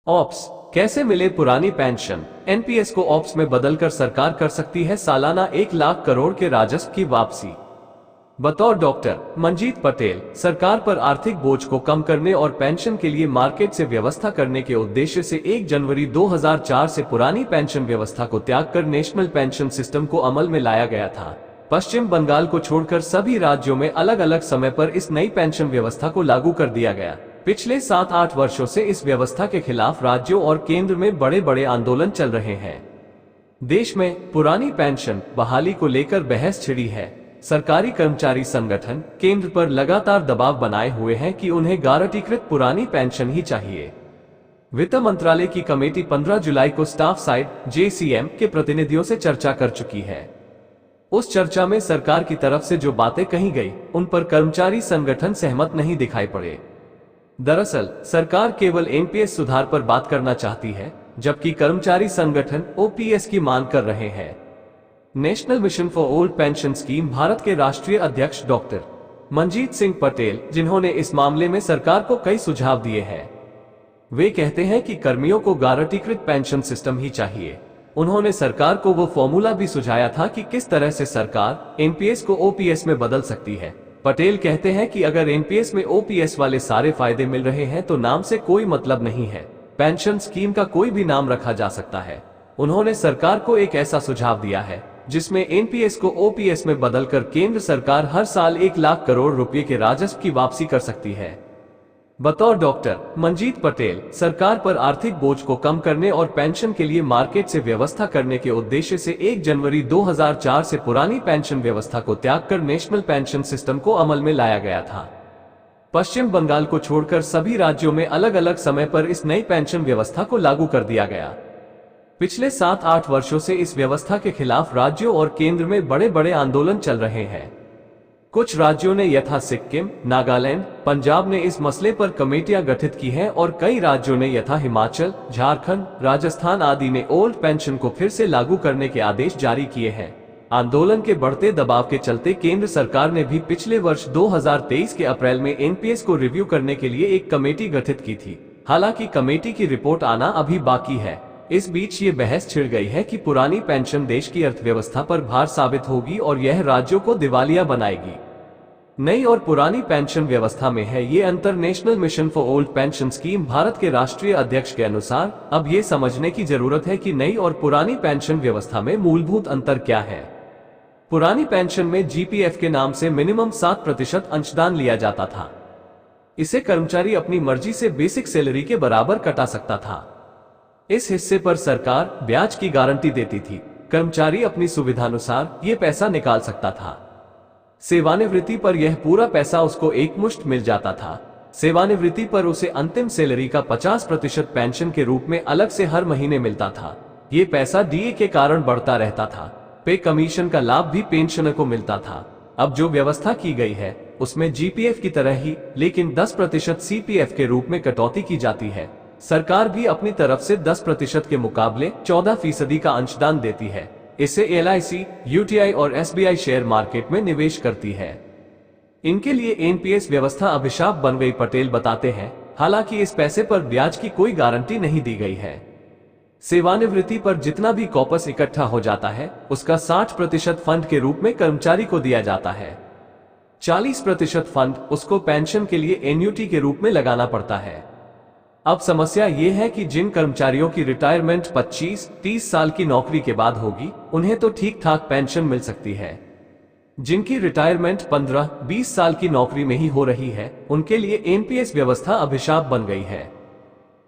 Ops कैसे मिले पुरानी पेंशन। एनपीएस को ऑप्स में बदलकर सरकार कर सकती है सालाना 1 लाख करोड़ के राजस्व की वापसी। बतौर डॉक्टर मंजीत पटेल, सरकार पर आर्थिक बोझ को कम करने और पेंशन के लिए मार्केट से व्यवस्था करने के उद्देश्य से 1 जनवरी 2004 से पुरानी पेंशन व्यवस्था को त्याग कर नेशनल पेंशन सिस्टम को अमल में लाया गया था। पश्चिम बंगाल को छोड़कर सभी राज्यों में अलग अलग समय पर इस नई पेंशन व्यवस्था को लागू कर दिया गया। पिछले 7-8 वर्षों से इस व्यवस्था के खिलाफ राज्यों और केंद्र में बड़े बड़े आंदोलन चल रहे हैं। देश में पुरानी पेंशन बहाली को लेकर बहस छिड़ी है। सरकारी कर्मचारी संगठन केंद्र पर लगातार दबाव बनाए हुए हैं कि उन्हें गारंटीकृत पुरानी पेंशन ही चाहिए। वित्त मंत्रालय की कमेटी 15 जुलाई को स्टाफ साइड (JCM) के प्रतिनिधियों से चर्चा कर चुकी है। उस चर्चा में सरकार की तरफ से जो बातें कही गई, उन पर कर्मचारी संगठन सहमत नहीं दिखाई पड़े। दरअसल सरकार केवल एनपीएस सुधार पर बात करना चाहती है, जबकि कर्मचारी संगठन ओपीएस की मांग कर रहे हैं। National mission for old pension scheme Bharat के राष्ट्रीय अध्यक्ष डॉक्टर मंजीत सिंह पटेल, जिन्होंने इस मामले में सरकार को कई सुझाव दिए हैं, वे कहते हैं कि कर्मियों को गारंटीकृत पेंशन सिस्टम ही चाहिए। उन्होंने सरकार को वो फॉर्मूला भी सुझाया था कि किस तरह से सरकार एनपीएस को ओपीएस में बदल सकती है। पटेल कहते हैं कि अगर एनपीएस में ओपीएस वाले सारे फायदे मिल रहे हैं तो नाम से कोई मतलब नहीं है, पेंशन स्कीम का कोई भी नाम रखा जा सकता है। उन्होंने सरकार को एक ऐसा सुझाव दिया है जिसमें एनपीएस को ओपीएस में बदलकर केंद्र सरकार हर साल 1 लाख करोड़ रुपए के राजस्व की वापसी कर सकती है। बतौर डॉक्टर मंजीत पटेल, सरकार पर आर्थिक बोझ को कम करने और पेंशन के लिए मार्केट से व्यवस्था करने के उद्देश्य से 1 जनवरी 2004 से पुरानी पेंशन व्यवस्था को त्याग कर नेशनल पेंशन सिस्टम को अमल में लाया गया था। पश्चिम बंगाल को छोड़कर सभी राज्यों में अलग अलग समय पर इस नई पेंशन व्यवस्था को लागू कर दिया गया। पिछले 7-8 वर्षों से इस व्यवस्था के खिलाफ राज्यों और केंद्र में बड़े बड़े आंदोलन चल रहे हैं। कुछ राज्यों ने यथा सिक्किम, नागालैंड, पंजाब ने इस मसले पर कमेटियां गठित की हैं और कई राज्यों ने यथा हिमाचल, झारखंड, राजस्थान आदि ने ओल्ड पेंशन को फिर से लागू करने के आदेश जारी किए हैं। आंदोलन के बढ़ते दबाव के चलते केंद्र सरकार ने भी पिछले वर्ष 2023 के अप्रैल में एनपीएस को रिव्यू करने के लिए एक कमेटी गठित की थी। हालांकि कमेटी की रिपोर्ट आना अभी बाकी है। इस बीच ये बहस छिड़ गई है कि पुरानी पेंशन देश की अर्थव्यवस्था पर भार साबित होगी और यह राज्यों को दिवालिया बनाएगी। नई और पुरानी पेंशन व्यवस्था में है ये अंतर। National mission for old pension scheme Bharat के राष्ट्रीय अध्यक्ष के अनुसार अब ये समझने की जरूरत है कि नई और पुरानी पेंशन व्यवस्था में मूलभूत अंतर क्या है। पुरानी पेंशन में जीपीएफ के नाम से मिनिमम 7% अंशदान लिया जाता था। इसे कर्मचारी अपनी मर्जी से बेसिक सैलरी के बराबर कटा सकता था। इस हिस्से पर सरकार ब्याज की गारंटी देती थी। कर्मचारी अपनी सुविधानुसार ये पैसा निकाल सकता था। सेवानिवृत्ति पर यह पूरा पैसा उसको एकमुश्त मिल जाता था। सेवानिवृत्ति पर उसे अंतिम सैलरी का 50% पेंशन के रूप में अलग से हर महीने मिलता था। ये पैसा डीए के कारण बढ़ता रहता था। पे कमीशन का लाभ भी पेंशनर को मिलता था। अब जो व्यवस्था की गई है उसमें जीपीएफ की तरह ही लेकिन 10% सीपीएफ के रूप में कटौती की जाती है। सरकार भी अपनी तरफ से 10% के मुकाबले 14% का अंशदान देती है। इसे एलआईसी, यूटीआई और एसबीआई शेयर मार्केट में निवेश करती है। इनके लिए एनपीएस व्यवस्था अभिशाप बन गई, पटेल बताते हैं। हालांकि इस पैसे पर ब्याज की कोई गारंटी नहीं दी गई है। सेवानिवृत्ति पर जितना भी कॉपस इकट्ठा हो जाता है उसका 60% फंड के रूप में कर्मचारी को दिया जाता है। 40% फंड उसको पेंशन के लिए एन्युटी के रूप में लगाना पड़ता है। अब समस्या ये है कि जिन कर्मचारियों की रिटायरमेंट 25-30 साल की नौकरी के बाद होगी उन्हें तो ठीक ठाक पेंशन मिल सकती है। जिनकी रिटायरमेंट 15-20 साल की नौकरी में ही हो रही है उनके लिए एनपीएस व्यवस्था अभिशाप बन गई है।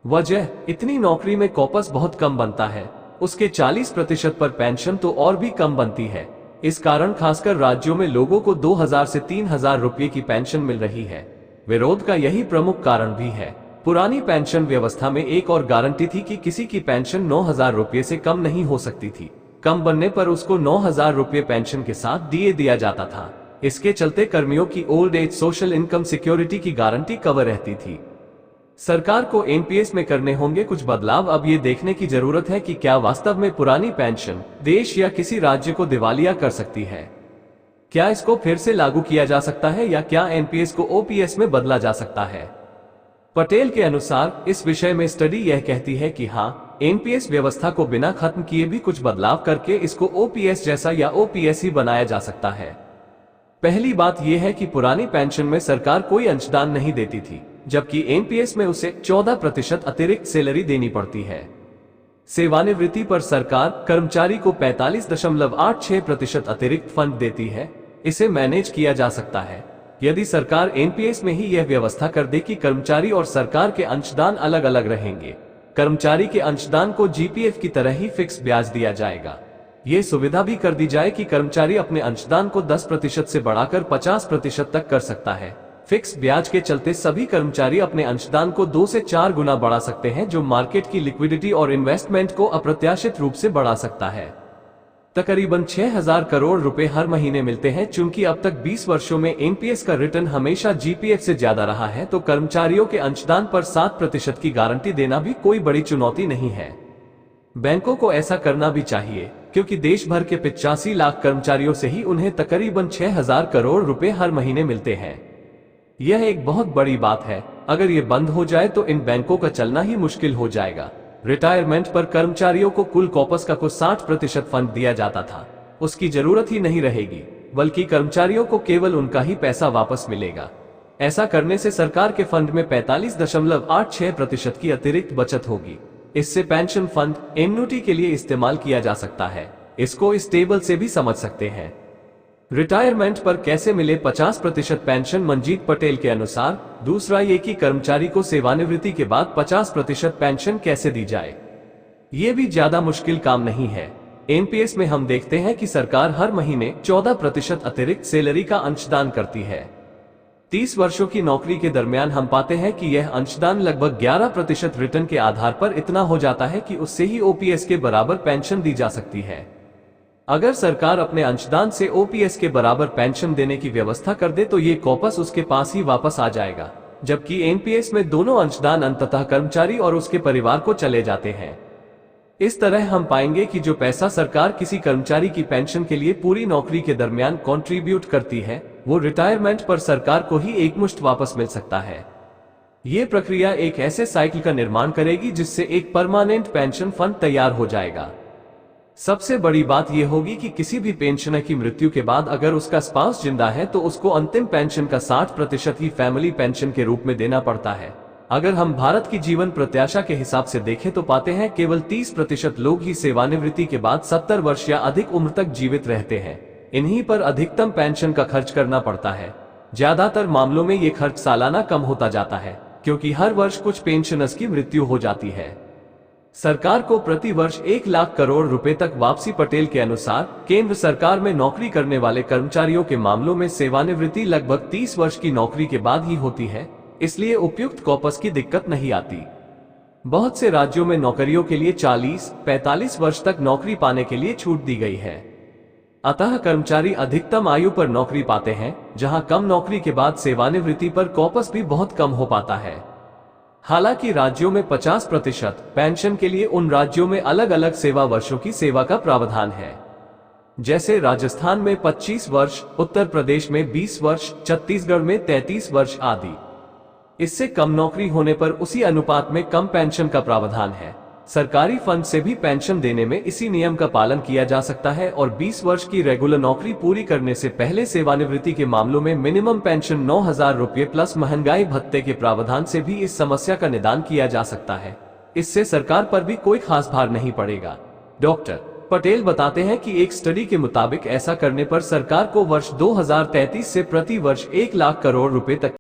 वजह, इतनी नौकरी में कॉपस बहुत कम बनता है, उसके 40% पर पेंशन तो और भी कम बनती है। इस कारण खासकर राज्यों में लोगों को 2000 से 3000 रुपये की पेंशन मिल रही है। विरोध का यही प्रमुख कारण भी है। पुरानी पेंशन व्यवस्था में एक और गारंटी थी कि किसी की पेंशन 9000 रुपये से कम नहीं हो सकती थी। कम बनने पर उसको 9000 रुपये पेंशन के साथ दिया जाता था। इसके चलते कर्मियों की old age social income security की गारंटी कवर रहती थी। सरकार को एनपीएस में करने होंगे कुछ बदलाव। अब ये देखने की जरूरत है कि क्या वास्तव में पुरानी पेंशन देश या किसी राज्य को दिवालिया कर सकती है। क्या इसको फिर से लागू किया जा सकता है या क्या एनपीएस को ओपीएस में बदला जा सकता है। पटेल के अनुसार इस विषय में स्टडी यह कहती है कि हाँ, एनपीएस व्यवस्था को बिना खत्म किए भी कुछ बदलाव करके इसको ओपीएस जैसा या ओपीएस ही बनाया जा सकता है। पहली बात यह है कि पुरानी पेंशन में सरकार कोई अंशदान नहीं देती थी, जबकि एनपीएस में उसे 14% अतिरिक्त सैलरी देनी पड़ती है। सेवानिवृत्ति पर सरकार कर्मचारी को 45.86% अतिरिक्त फंड देती है। इसे मैनेज किया जा सकता है यदि सरकार एनपीएस में ही यह व्यवस्था कर दे कि कर्मचारी और सरकार के अंशदान अलग अलग रहेंगे। कर्मचारी के अंशदान को जीपीएफ की तरह ही फिक्स ब्याज दिया जाएगा। ये सुविधा भी कर दी जाए कि कर्मचारी अपने अंशदान को 10% से बढ़ाकर 50% तक कर सकता है। फिक्स ब्याज के चलते सभी कर्मचारी अपने अंशदान को 2 से 4 गुना बढ़ा सकते हैं, जो मार्केट की लिक्विडिटी और इन्वेस्टमेंट को अप्रत्याशित रूप से बढ़ा सकता है। तकरीबन 6,000 करोड़ रुपए हर महीने मिलते हैं। चूंकि अब तक 20 वर्षों में एनपीएस का रिटर्न हमेशा जीपीएफ से ज्यादा रहा है, तो कर्मचारियों के अंशदान पर 7% की गारंटी देना भी कोई बड़ी चुनौती नहीं है। बैंकों को ऐसा करना भी चाहिए, क्योंकि देश भर के 85 लाख कर्मचारियों से ही उन्हें तकरीबन 6,000 करोड़ रुपए हर महीने मिलते हैं। यह एक बहुत बड़ी बात है। अगर ये बंद हो जाए तो इन बैंकों का चलना ही मुश्किल हो जाएगा। रिटायरमेंट पर कर्मचारियों को कुल कॉपस का कुछ 60% फंड दिया जाता था, उसकी जरूरत ही नहीं रहेगी, बल्कि कर्मचारियों को केवल उनका ही पैसा वापस मिलेगा। ऐसा करने से सरकार के फंड में 45.86% की अतिरिक्त बचत होगी। इससे पेंशन फंड एन्युटी के लिए इस्तेमाल किया जा सकता है। इसको इस टेबल से भी समझ सकते हैं। रिटायरमेंट पर कैसे मिले 50% पेंशन? मंजीत पटेल के अनुसार दूसरा ये कि कर्मचारी को सेवानिवृत्ति के बाद 50% पेंशन कैसे दी जाए। ये भी ज्यादा मुश्किल काम नहीं है। एनपीएस में हम देखते हैं कि सरकार हर महीने 14% अतिरिक्त सैलरी का अंशदान करती है। 30 वर्षों की नौकरी के दरमियान हम पाते हैं कि यह अंशदान लगभग 11% रिटर्न के आधार पर इतना हो जाता है कि उससे ही ओपीएस के बराबर पेंशन दी जा सकती है। अगर सरकार अपने अंशदान से ओपीएस के बराबर पेंशन देने की व्यवस्था कर दे तो ये कॉपस उसके पास ही वापस आ जाएगा, जबकि एनपीएस में दोनों अंशदान अंततः कर्मचारी और उसके परिवार को चले जाते हैं। इस तरह हम पाएंगे कि जो पैसा सरकार किसी कर्मचारी की पेंशन के लिए पूरी नौकरी के दरमियान कंट्रीब्यूट करती है, वो रिटायरमेंट पर सरकार को ही एकमुश्त वापस मिल सकता है। ये प्रक्रिया एक ऐसे साइकिल का निर्माण करेगी जिससे एक परमानेंट पेंशन फंड तैयार हो जाएगा। सबसे बड़ी बात यह होगी कि किसी भी पेंशनर की मृत्यु के बाद अगर उसका स्पाउस जिंदा है तो उसको अंतिम पेंशन का 60% ही फैमिली पेंशन के रूप में देना पड़ता है। अगर हम भारत की जीवन प्रत्याशा के हिसाब से देखें तो पाते हैं केवल 30% लोग ही सेवानिवृत्ति के बाद 70 वर्ष या अधिक उम्र तक जीवित रहते हैं। इन्हीं पर अधिकतम पेंशन का खर्च करना पड़ता है। ज्यादातर मामलों में ये खर्च सालाना कम होता जाता है, क्योंकि हर वर्ष कुछ पेंशनर्स की मृत्यु हो जाती है। सरकार को प्रति वर्ष 1 लाख करोड़ रुपए तक वापसी। पटेल के अनुसार केंद्र सरकार में नौकरी करने वाले कर्मचारियों के मामलों में सेवानिवृत्ति लगभग 30 वर्ष की नौकरी के बाद ही होती है, इसलिए उपयुक्त कॉपस की दिक्कत नहीं आती। बहुत से राज्यों में नौकरियों के लिए 40-45 वर्ष तक नौकरी पाने के लिए छूट दी गई है। अतः कर्मचारी अधिकतम आयु पर नौकरी पाते हैं, जहां कम नौकरी के बाद सेवानिवृत्ति पर कॉपस भी बहुत कम हो पाता है। हालांकि राज्यों में 50% पेंशन के लिए उन राज्यों में अलग अलग सेवा वर्षों की सेवा का प्रावधान है, जैसे राजस्थान में 25 वर्ष, उत्तर प्रदेश में 20 वर्ष, छत्तीसगढ़ में 33 वर्ष आदि। इससे कम नौकरी होने पर उसी अनुपात में कम पेंशन का प्रावधान है। सरकारी फंड से भी पेंशन देने में इसी नियम का पालन किया जा सकता है और 20 वर्ष की रेगुलर नौकरी पूरी करने से पहले सेवानिवृत्ति के मामलों में मिनिमम पेंशन 9,000 रुपये प्लस महंगाई भत्ते के प्रावधान से भी इस समस्या का निदान किया जा सकता है। इससे सरकार पर भी कोई खास भार नहीं पड़ेगा। डॉक्टर पटेल बताते हैं कि एक स्टडी के मुताबिक ऐसा करने पर सरकार को वर्ष 2033 से प्रति वर्ष 1 लाख करोड़ रुपए तक